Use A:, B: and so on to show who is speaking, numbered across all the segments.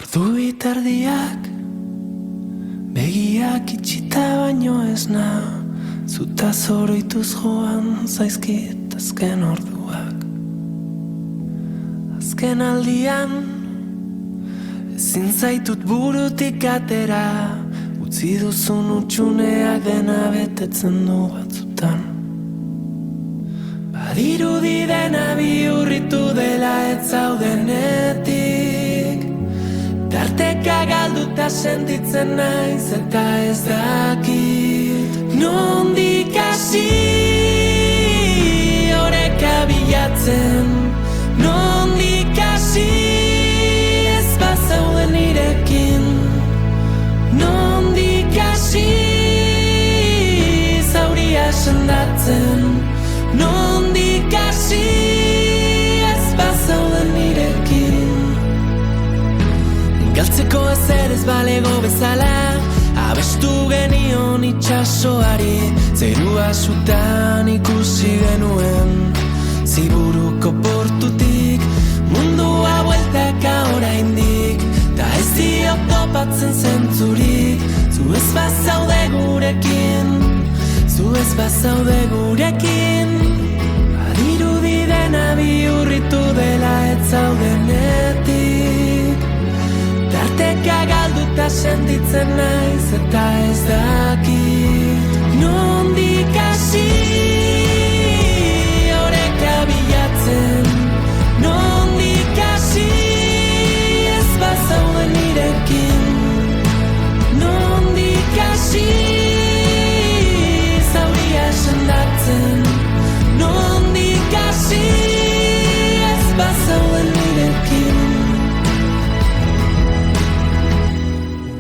A: Ordu bitardiak, begiak itxita baino ez na, zuta zoroituz joan zaizkit azken orduak. Azken aldian, ezin zaitut burutik atera, utzi duzun utxuneak dena betetzen du batzutan. Badirudi dena bihurritu dela ez zaudenetik, tarteka galduta sentitzen naiz eta ez dakit nondik hasi oreka bilatzen, nondik hasi ez bazaude nirekin, nondik hasi zauria sendatzen, nondik hasi ez bazaude nirekin. Galtzeko ezer ez balego bezala, abestu genion itxasoari, zerua sutan ikusi genuen, ziburuko portutik, mundua bueltaka oraindik, ta ez dio topatzen zentzurik, zu ez bazaude gurekin, zu ez bazaude gurekin, badirudi dena bihurritu dela ez zaudenetik, tarteka galduta sentitzen naiz eta ez dakit nondik hasi oreka bilatzen, nondik hasi ez bazaude nirekin, nondik hasi zauria sendatzen, nondik hasi ez bazaude nirekin.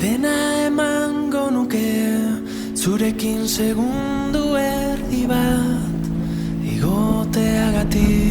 A: Dena emango nuke, zurekin segundu erdi bat, egoteagatik.